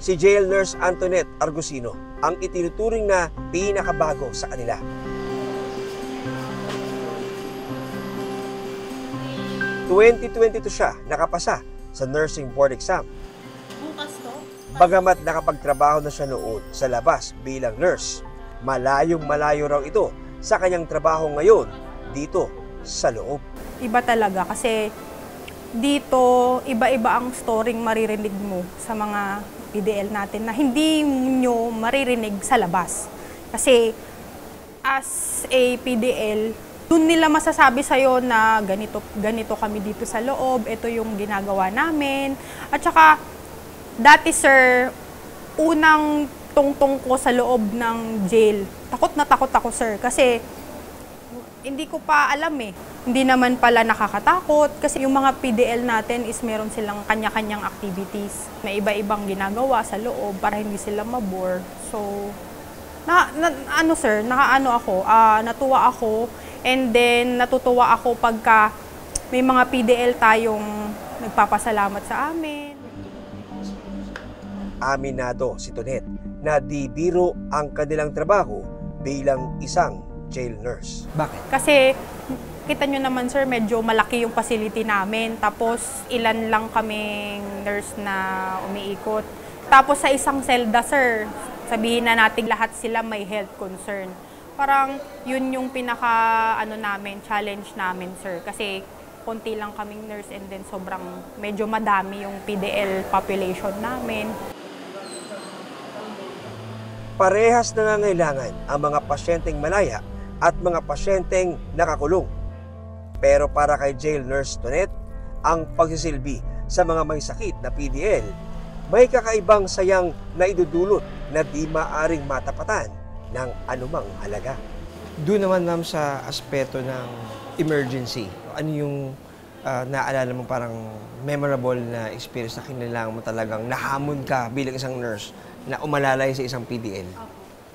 si Jail Nurse Antoinette Argusino ang itinuturing na pinakabago sa kanila. 2022 siya nakapasa sa nursing board exam. Bagamat nakapagtrabaho na siya noon sa labas bilang nurse, malayong-malayo raw ito sa kanyang trabaho ngayon dito sa loob. Iba talaga kasi dito iba-iba ang storyng maririnig mo sa mga PDL natin na hindi nyo maririnig sa labas. Kasi as a PDL, doon nila masasabi sa'yo na ganito kami dito sa loob, ito yung ginagawa namin. At saka, dati sir, unang tungtong ko sa loob ng jail, takot na takot ako sir, kasi hindi ko pa alam eh. Hindi naman pala nakakatakot kasi yung mga PDL natin is meron silang kanya-kanyang activities na iba-ibang ginagawa sa loob para hindi sila mabore. So, natuwa ako. And then, natutuwa ako pagka may mga PDL tayong nagpapasalamat sa amin. Aminado si Tonet na di biro ang kanilang trabaho bilang isang jail nurse. Bakit? Kasi, kita nyo naman sir, medyo malaki yung facility namin. Tapos, ilan lang kaming nurse na umiikot. Tapos, sa isang selda sir, sabihin na natin lahat sila may health concern. Parang yun yung challenge namin, sir. Kasi konti lang kaming nurse and then sobrang medyo madami yung PDL population namin. Parehas nangangailangan ang mga pasyenteng malaya at mga pasyenteng nakakulong. Pero para kay Jail Nurse Tonet, ang pagsisilbi sa mga may sakit na PDL, may kakaibang sayang na idudulot na di maaring matapatan ng anumang halaga. Doon naman ma'am sa aspeto ng emergency, ano yung naalala mo parang memorable na experience na kailangan mo talagang nahamon ka bilang isang nurse na umalalay sa isang PDL?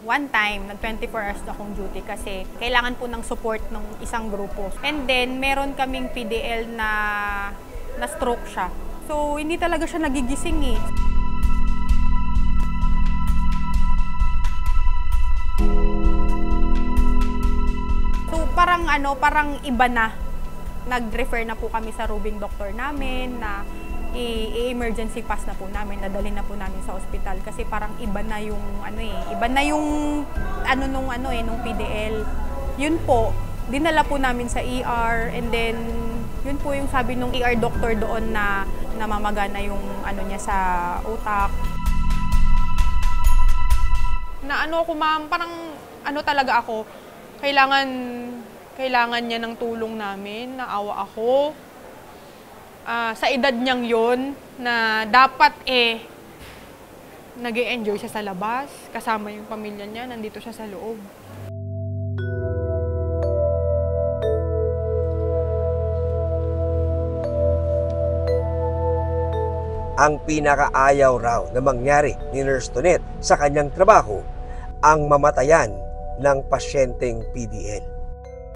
One time, nag-24 hours na akong duty kasi kailangan po ng support ng isang grupo. And then, meron kaming PDL na stroke siya. So, hindi talaga siya nagigising eh. Parang iba na. Nag-refer na po kami sa roving doctor namin na i-emergency pass na po namin, nadali na po namin sa ospital kasi parang iba na yung nung PDL. Yun po, dinala po namin sa ER and then yun po yung sabi nung ER doctor doon na namamagana yung niya sa utak. Na ako ma'am, parang talaga ako, kailangan niya ng tulong namin, naawa ako. Sa edad niyang yon na dapat nag-e-enjoy siya sa labas, kasama yung pamilya niya, nandito siya sa loob. Ang pinakaayaw raw na mangyari ni Nurse Tonet sa kanyang trabaho, ang mamatayan ng pasyenteng PDL.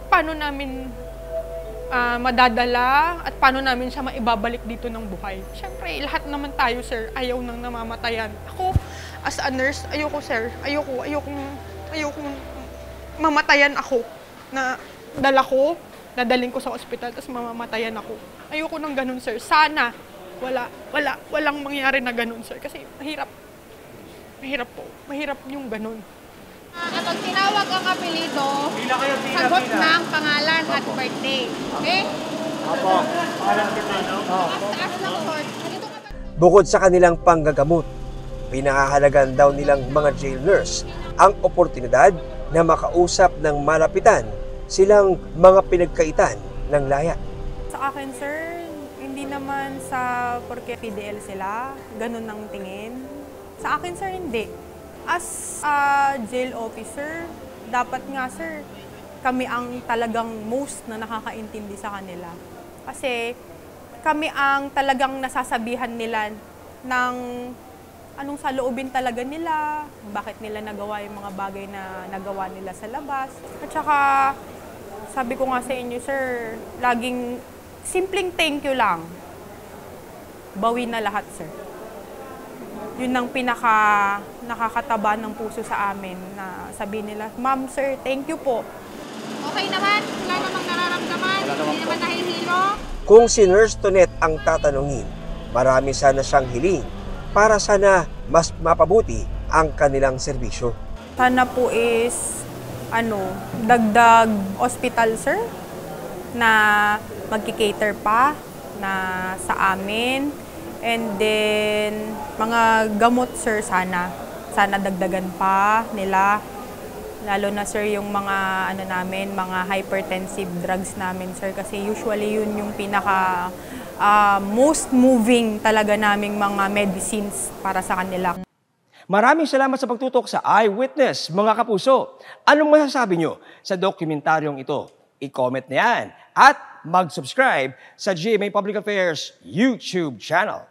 Paano namin madadala at paano namin siya maibabalik dito ng buhay? Siyempre, lahat naman tayo, sir, ayaw nang namamatayan. Ako, as a nurse, ayoko, sir. Ayokong mamatayan ako. Na dadaling ko sa ospital, tapos mamamatayan ako. Ayoko nang ganun, sir. Sana, walang mangyari na ganun, sir. Kasi mahirap po. Mahirap yung ganun. Kapag tinawag ang apelido, sagot ng pangalan at birthday. Okay? Opo. Pangalan kita, no? Taas ng court. Bukod sa kanilang panggagamot, pinahahalagan daw nilang mga jail nurse ang oportunidad na makausap ng malapitan silang mga pinagkaitan ng laya. Sa akin, sir, hindi naman sa porke PDL sila, ganun ang tingin. Sa akin, sir, hindi. As a jail officer, dapat nga, sir, kami ang talagang most na nakakaintindi sa kanila. Kasi kami ang talagang nasasabihan nila ng anong saloobin talaga nila, bakit nila nagawa yung mga bagay na nagawa nila sa labas. At saka, sabi ko nga sa inyo, sir, laging simpleng thank you lang. Bawi na lahat, sir. Yun ang pinaka nakakataba ng puso sa amin na sabihin nila, Ma'am, sir, thank you po. Okay naman? Wala namang nararamdaman? Hindi naman nahihilo? Kung si Nurse Tonet ang tatanungin, marami sana siyang hiling para sana mas mapabuti ang kanilang serbisyo. Sana po is, dagdag hospital, sir, na magki-cater pa na sa amin. And then, mga gamot, sir, sana dagdagan pa nila. Lalo na, sir, yung mga, mga hypertensive drugs namin, sir. Kasi usually yun yung pinaka most moving talaga naming mga medicines para sa kanila. Maraming salamat sa pagtutok sa Eyewitness, mga kapuso. Anong masasabi nyo sa dokumentaryong ito? I-comment na yan at mag-subscribe sa GMA Public Affairs YouTube channel.